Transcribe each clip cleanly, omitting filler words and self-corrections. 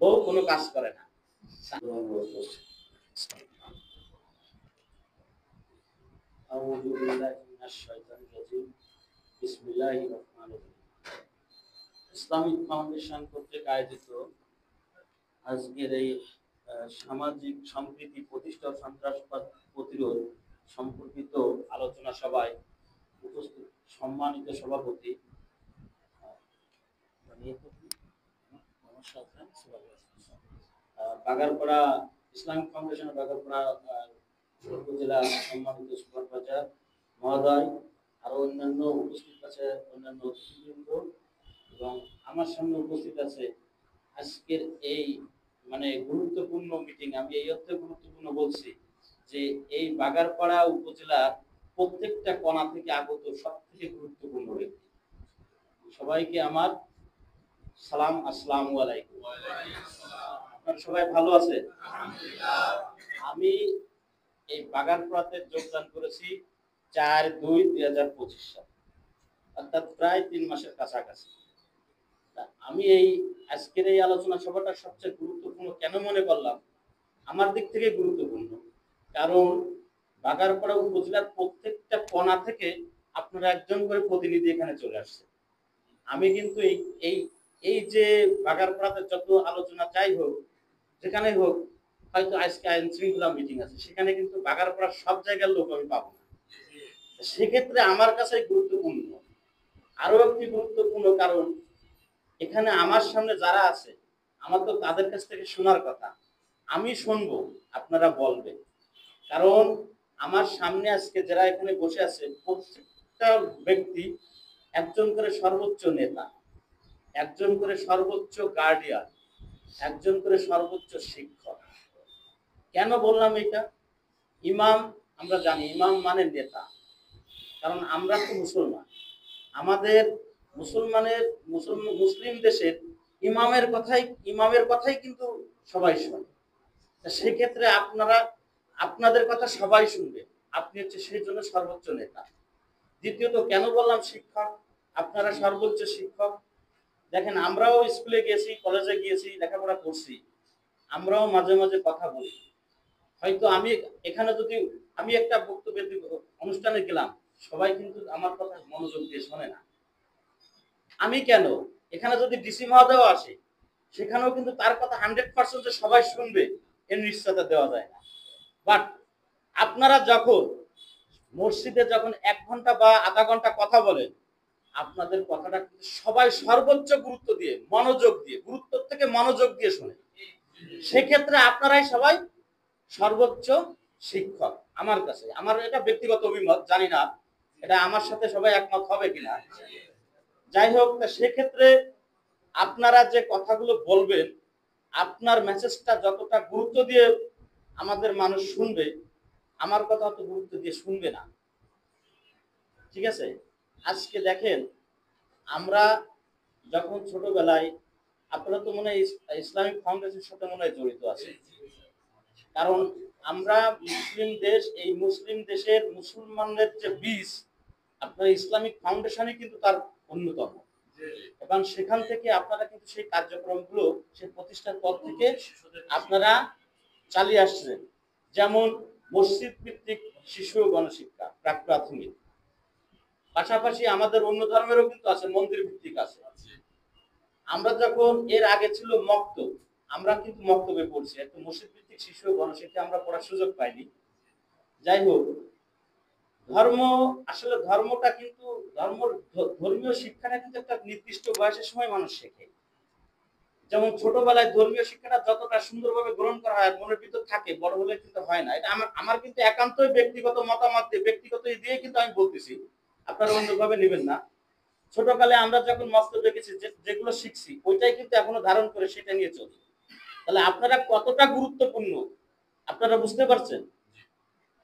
ও কোনো কাজ করে না। আউযু বিল্লাহি মিনাশ শাইতানির রাজিম। বিসমিল্লাহির রহমানির রহিম। ইসলামিক ফাউন্ডেশন কর্তৃক আয়োজিত আজকের এই সামাজিক সম্প্রীতি প্রতিষ্ঠা ও সন্ত্রাসবাদ প্রতিরোধ সম্পর্কিত আলোচনা সভায় উপস্থিত সম্মানিত সভাপতি বাগারপাড়া ইসলামিক ফাউন্ডেশন বাগারপাড়া উপজেলা সম্মানিত সুপারভাইজার মহোদয়, আরো অন্যান্য উপস্থিত আছে অন্যান্য অতিথিবৃন্দ এবং আমার সামনে উপস্থিত আছে আজকের এই গুরুত্বপূর্ণ মিটিং। আমি এই অর্থে গুরুত্বপূর্ণ বলছি যে এই বাগারপাড়া উপজেলার প্রত্যেকটা কোণা থেকে আগত সব থেকে গুরুত্বপূর্ণ ব্যক্তি। সবাইকে আমার সালাম, আসসালামু আলাইকুম। আপনারা সবাই ভালো আছে? আমি এই বাগারপাড়াতে যোগদান করেছি 4/2/2025 সালে, অর্থাৎ প্রায় 3 মাসের কাছাকাছি। আমি এই আজকের এই আলোচনা সভাটা সবচেয়ে গুরুত্বপূর্ণ কেন মনে করলাম? আমার দিক থেকে গুরুত্বপূর্ণ কারণ বাগারপাড়া উপজেলার প্রত্যেকটা কোণা থেকে আপনারা একজন করে প্রতিনিধি এখানে চলে আসছে। আমি কিন্তু এই এই যে বাগারপাড়াতে যত আলোচনা যাই হোক, যেখানে হোক, হয়তো আজকে আইন শৃঙ্খলা মিটিং আছে, সেখানে কিন্তু বাগারপাড়ার সব জায়গার লোক আমি পাবো না। সেক্ষেত্রে আমার কাছে গুরুত্বপূর্ণ। আরো একটি গুরুত্বপূর্ণ কারণ, এখানে আমার সামনে যারা আছে আমার তো তাদের কাছ থেকে শোনার কথা। আমি শুনবো, আপনারা বলবেন। কারণ আমার সামনে আজকে যারা এখানে বসে আছে প্রত্যেকটা ব্যক্তি একজন করে সর্বোচ্চ নেতা, একজন করে সর্বোচ্চ গার্ডিয়ান, একজন করে সর্বোচ্চ শিক্ষক। কেন বললাম এটা? ইমাম, আমরা জানি ইমাম মানে নেতা। কারণ আমরা তো মুসলমান, আমাদের মুসলিম দেশের ইমামের কথাই কিন্তু সবাই শোনে। সেক্ষেত্রে আপনাদের কথা সবাই শুনবে, আপনি হচ্ছে সেই জন্য সর্বোচ্চ নেতা। দ্বিতীয়ত কেন বললাম শিক্ষক? আপনারা সর্বোচ্চ শিক্ষক। দেখেন, আমরাও স্কুলে গিয়েছি, কলেজে গিয়েছি, লেখাপড়া করছি, আমরাও মাঝে মাঝে কথা বলি। হয়তো এখানে যদি আমি একটা বক্তব্যের অনুষ্ঠানে গেলাম, সবাই কিন্তু আমার কথা মনোযোগ দিয়ে শোনে না। আমি কেন, এখানে যদি ডিসি মহোদয় আসে, সেখানেও কিন্তু তার কথা 100% সবাই শুনবে এর নিশ্চয়তা দেওয়া যায় না। বাট আপনারা যখন মসজিদে যখন 1 ঘন্টা বা আধা ঘন্টা কথা বলেন, আপনাদের কথাটা সবাই সর্বোচ্চ গুরুত্ব দিয়ে, মনোযোগ দিয়ে, গুরুত্ব থেকে মনোযোগ দিয়ে শোনে। সেক্ষেত্রে আপনারাই সবাই সর্বোচ্চ শিক্ষক আমার কাছে। আমার এটা ব্যক্তিগত অভিমত, জানি না এটা আমার সাথে সবাই একমত হবে কিনা। যাই হোক, সেক্ষেত্রে আপনারা যে কথাগুলো বলবেন, আপনার মেসেজটা যতটা গুরুত্ব দিয়ে আমাদের মানুষ শুনবে, আমার কথা অত গুরুত্ব দিয়ে শুনবে না। ঠিক আছে? আজকে দেখেন, আমরা যখন ছোটবেলায়, আপনারা তো মনে হয় ইসলামিক ফাউন্ডেশনের সাথে মনে হয় জড়িত আছে। কারণ আমরা মুসলিম দেশ, এই মুসলিম দেশের মুসলমানদের যে বীজ, আপনার ইসলামিক ফাউন্ডেশনই কিন্তু তার অন্যতম। এবং সেখান থেকে আপনারা কিন্তু সেই কার্যক্রমগুলো সেই প্রতিষ্ঠার পর থেকে আপনারা চালিয়ে আসছেন। যেমন মসজিদ ভিত্তিক শিশু গণশিক্ষা, প্রাক প্রাথমিক। পাশাপাশি আমাদের অন্য ধর্মেরও কিন্তু আছে, মন্দির ভিত্তিক আছে। আমরা যখন এর আগে ছিল মক্তব, আমরা কিন্তু মক্তবে পড়ছি, একটা মসজিদ ভিত্তিক শিশু গণশিক্ষা আমরা পড়ার সুযোগ পাইনি। যাই হোক, ধর্মটা কিন্তু ধর্মীয় শিক্ষাটা কিন্তু একটা নির্দিষ্ট বয়সের সময় মানুষ শেখে। যেমন ছোটবেলায় ধর্মীয় শিক্ষাটা যতটা সুন্দরভাবে গ্রহণ করা হয়, মনের ভিতর থাকে, বড় হলে কিন্তু হয় না। এটা আমার কিন্তু একান্তই ব্যক্তিগত মতামত দিয়ে, ব্যক্তিগত দিয়ে কিন্তু আমি বলতেছি, আপনারা অন্যভাবে নেবেন না। ছোটকালে আমরা যখন মস্তবে গেছি, যেগুলো শিখছি ওইটাই কিন্তু এখনো ধারণ করে সেটা নিয়ে চলি। তাহলে আপনারা কতটা গুরুত্বপূর্ণ আপনারা বুঝতে পারছেন?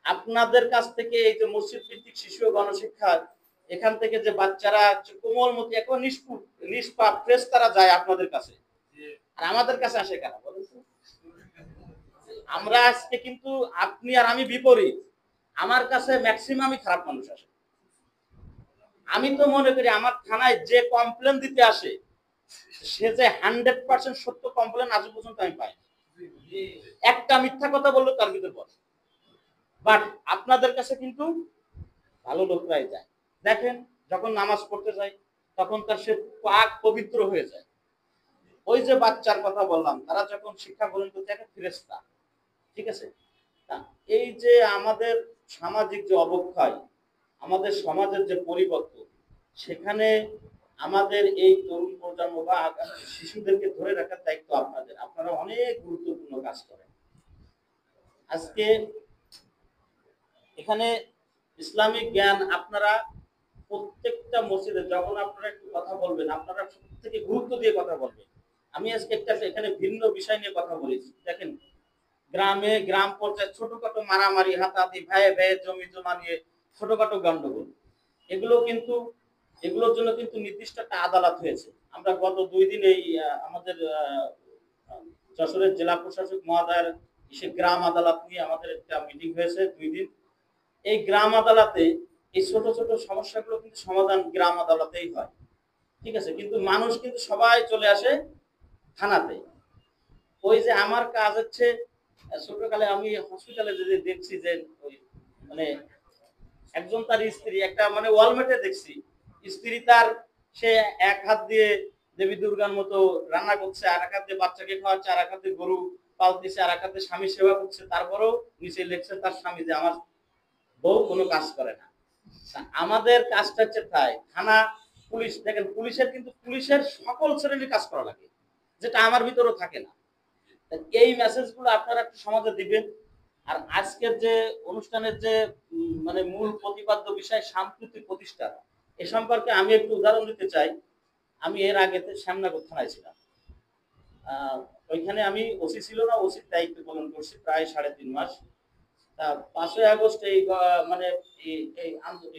আপনাদের কাছ থেকে এই যে মসজিদ ভিত্তিক শিশু গণশিক্ষা, এখান থেকে যে বাচ্চারা কোমলমতি, এখন নিষ্পাপ ফ্রেশ তারা যায় আপনাদের কাছে, আর আমাদের কাছে আসে কেন বলেন তো? আমরা আজকে কিন্তু আপনি আর আমি বিপরীত। আমার কাছে ম্যাক্সিমামই খারাপ মানুষ আসে। আমি তো মনে করি আমার থানায় যে কমপ্লেন দিতে আসে, সে যে 100% সত্য কমপ্লেন আজ পর্যন্ত আমি পাই একটা মিথ্যা কথা বললো তার ভিতর বলে বাট আপনাদের কাছে কিন্তু ভালো লোকরাই যায় দেখেন যখন নামাজ পড়তে যায় তখন তার সে পাক পবিত্র হয়ে যায় ওই যে বাচ্চার কথা বললাম তারা যখন শিক্ষা গ্রহণ করতে একটা ফেরেশতা ঠিক আছে এই যে আমাদের সামাজিক যে অবক্ষয় আমাদের সমাজের যে পরিবর্তন সেখানে আমাদের এই তরুণ প্রজন্ম বা শিশুদেরকে ধরে রাখার দায়িত্ব আপনাদের আপনারা অনেক গুরুত্বপূর্ণ কাজ করেন আজকে এখানে ইসলামিক জ্ঞান আপনারা প্রত্যেকটা মসজিদে যখন আপনারা একটু কথা বলবেন আপনারা সবথেকে গুরুত্ব দিয়ে কথা বলবেন আমি আজকে একটা এখানে ভিন্ন বিষয় নিয়ে কথা বলেছি দেখেন গ্রামে গ্রাম পর্যায়ে ছোটখাটো মারামারি হাতাহাতি ভাইয়ে ভাইয়ের জমি জমা নিয়ে ছোটখাটো গন্ডগোল এগুলো কিন্তু এগুলোর জন্য কিন্তু নির্দিষ্ট একটা আদালত হয়েছে আমরা গত 2 দিন এই আমাদের যশোরের জেলা প্রশাসক মহোদয়ের সে গ্রাম আদালত নিয়ে আমাদের একটা মিটিং হয়েছে 2 দিন এই গ্রাম আদালতে এই ছোট ছোট সমস্যাগুলো কিন্তু সমাধান গ্রাম আদালতেই হয় ঠিক আছে কিন্তু মানুষ কিন্তু সবাই চলে আসে থানাতে ওই যে আমার কাজ হচ্ছে ছোটকালে আমি হসপিটালে যে দেখছি যে ওই মানে একজন তার স্ত্রী একটা মানে ওয়ালমেটে দেখছি স্ত্রী তার সে এক হাত দিয়ে দেবী দুর্গার মতো রান্না করছে আর এক হাত দিয়ে বাচ্চাকে খাওয়াচ্ছে আর এক হাত দিয়ে গরু পালতেছে আর এক হাত দিয়ে স্বামী সেবা করছে তারপরেও নিচে লেখছে তার স্বামী যে আমার বউ কোনো কাজ করে না আমাদের কাজটা হচ্ছে তাই থানা পুলিশ দেখেন পুলিশের কিন্তু পুলিশের সকল শ্রেণীর কাজ করা লাগে যেটা আমার ভিতরেও থাকে না এই মেসেজগুলো আপনারা একটু সমাজে দিবেন আর আজকের যে অনুষ্ঠানের যে মানে মূল প্রতিপাদ্য বিষয় সম্প্রীতি প্রতিষ্ঠা এ সম্পর্কে আমি একটু উদাহরণ দিতে চাই আমি এর আগে শ্যামনগর থানায় ছিলাম ওইখানে আমি ওসি ছিল না ওসির দায়িত্ব পালন করছি প্রায় 3.5 মাস তা 5ই আগস্ট এই মানে এই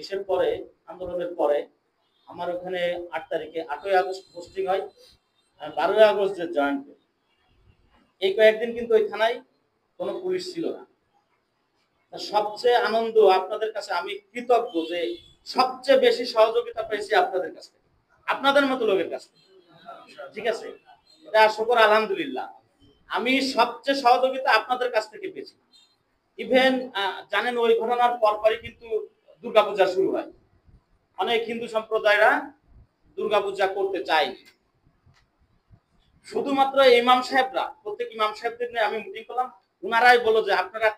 এসের পরে আন্দোলনের পরে আমার ওখানে 8 তারিখে 8ই আগস্ট পোস্টিং হয় আর 12ই আগস্ট যে জয়েন করি এই কয়েকদিন কিন্তু ওই থানায় কোনো পুলিশ ছিল না সবচেয়ে আনন্দ আপনাদের কাছে আমি কৃতজ্ঞ যে সবচেয়ে বেশি সহযোগিতা পেয়েছি আপনাদের কাছ থেকে আপনাদের মতো লোকের কাছ থেকে ঠিক আছে এটা শুকর আলহামদুলিল্লাহ আমি সবচেয়ে সহযোগিতা আপনাদের কাছ থেকে পেয়েছি ইভেন জানেন ওই ঘটনার পরপরই কিন্তু দুর্গাপূজা শুরু হয় অনেক হিন্দু সম্প্রদায়রা দুর্গাপূজা করতে চায়নি শুধুমাত্র ইমাম সাহেবরা প্রত্যেক ইমাম সাহেবদের নিয়ে আমি মিটিং করলাম ওনারাই বলল যে আপনারা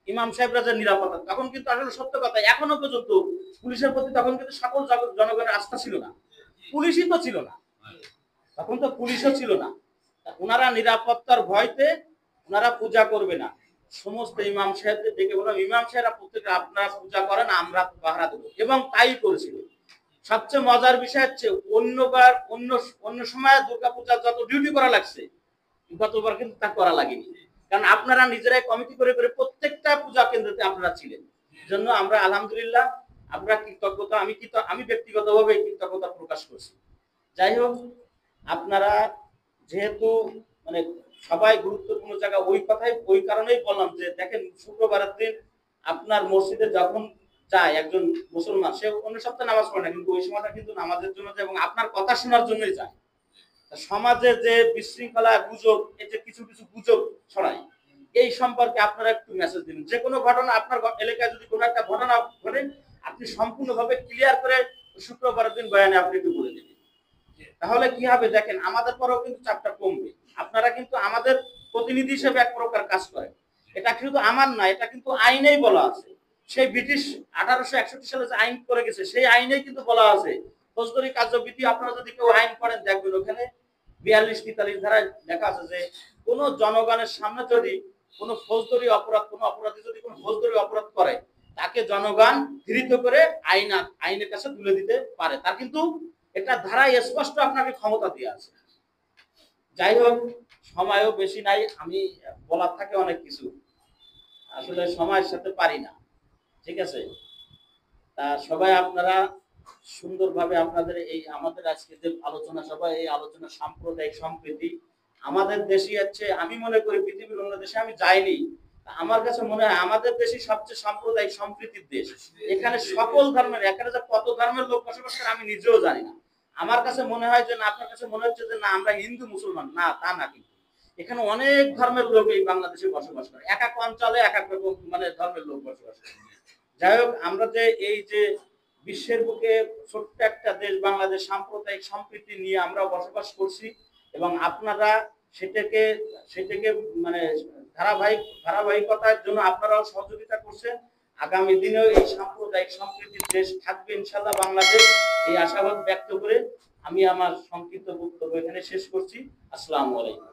ইমাম সাহেবরা যে নিরাপত্তা তখন কিন্তু আসলে সত্য কথা এখনো পর্যন্ত পুলিশের প্রতি তখন কিন্তু সকল জনগণের আস্থা ছিল না পুলিশই তো ছিল না তখন তো পুলিশও ছিল না ওনারা নিরাপত্তার ভয়তে ওনারা পূজা করবে না সমস্ত ইমাম সাহেবদের ডেকে বললাম ইমাম সাহেবরা প্রত্যেকে আপনারা পূজা করেন আমরা পাহারা দেবো এবং তাই করেছিল সবচেয়ে মজার বিষয় হচ্ছে অন্যবার অন্য সময় দুর্গাপূজা যত ডিউটি করা লাগছে গতবার কিন্তু তা করা লাগেনি কারণ আপনারা নিজেরাই কমিটি করে করে প্রত্যেকটা পূজা কেন্দ্রতে আপনারা ছিলেন জন্য আমরা আলহামদুলিল্লাহ আমরা কৃতজ্ঞতা আমি ব্যক্তিগতভাবে কৃতজ্ঞতা প্রকাশ করছি যাই হোক আপনারা যেহেতু মানে সবাই গুরুত্বপূর্ণ জায়গা ওই কারণেই বললাম যে দেখেন শুক্রবারের দিন আপনার মসজিদে যখন যায় একজন মুসলমান সে অন্য সপ্তাহে নামাজ পড়ে না কিন্তু ওই সময়টা কিন্তু নামাজের জন্য যায় এবং আপনার কথা শোনার জন্যই যায় সমাজে যে বিশৃঙ্খলা গুজব এই যে কিছু কিছু গুজব ছড়ায় এই সম্পর্কে আপনারা একটু মেসেজ দিন যে কোনো ঘটনা আপনার এলাকায় যদি কোনো একটা ঘটনা ঘটে আপনি সম্পূর্ণভাবে ক্লিয়ার করে শুক্রবারের দিন বয়ানে আপনি একটু বলে দিবেন তাহলে কি হবে দেখেন আমাদের পরেও কিন্তু চাপটা কমবে আপনারা কিন্তু আমাদের প্রতিনিধি হিসেবে এক প্রকার কাজ করেন এটা কিন্তু আমার না এটা কিন্তু আইনেই বলা আছে সেই ব্রিটিশ 1861 সালে যে আইন করে গেছে সেই আইনেই কিন্তু বলা আছে ফৌজদারি কার্যবিধি আপনারা যদি কেউ আইন পড়েন দেখবেন ওখানে 42-43 ধারায় লেখা আছে যে কোনো জনগণের সামনে যদি কোনো ফৌজদারি অপরাধ কোনো অপরাধী যদি কোনো ফৌজদারি অপরাধ করে তাকে জনগণ ঘৃণিত করে আইনের কাছে তুলে দিতে পারে তার কিন্তু এটা ধারায় স্পষ্ট আপনাকে ক্ষমতা দিয়ে আছে যাই হোক সময়ও বেশি নাই আমি বলার থাকে অনেক কিছু আসলে সময়ের সাথে পারি না ঠিক আছে তা সবাই আপনারা সুন্দরভাবে আপনাদের এই আমাদের আজকে যে আলোচনা সভা এই আলোচনা সাম্প্রদায়িক সম্প্রীতি আমাদের দেশই হচ্ছে আমি মনে করি পৃথিবীর অন্য দেশে আমি যাইনি আমার কাছে মনে হয় আমাদের দেশই সবচেয়ে সাম্প্রদায়িক সম্প্রীতির দেশ এখানে সকল ধর্মের এখানে যে কত ধর্মের লোক বসবাস করে আমি নিজেও জানি না আমার কাছে মনে হয় যে না, আপনার কাছে মনে হচ্ছে যে না আমরা হিন্দু মুসলমান, না তা না, কিন্তু এখানে অনেক ধর্মের লোক এই বাংলাদেশে বসবাস করে, এক এক অঞ্চলে এক এক রকম মানে ধর্মের লোক বসবাস করে। যাই হোক, আমরা যে এই যে বিশ্বের বুকে ছোট্ট একটা দেশ বাংলাদেশ সাম্প্রদায়িক সম্প্রীতি নিয়ে আমরা বসবাস করছি, এবং আপনারা সেটাকে সেটাকে মানে ধারাবাহিকতার জন্য আপনারাও সহযোগিতা করছেন। আগামী দিনেও এই সাম্প্রদায়িক সম্প্রীতির দেশ থাকবে ইনশাল্লাহ বাংলাদেশ, এই আশাবাদ ব্যক্ত করে আমি আমার সংক্ষিপ্ত বক্তব্য এখানে শেষ করছি। আসসালামু আলাইকুম।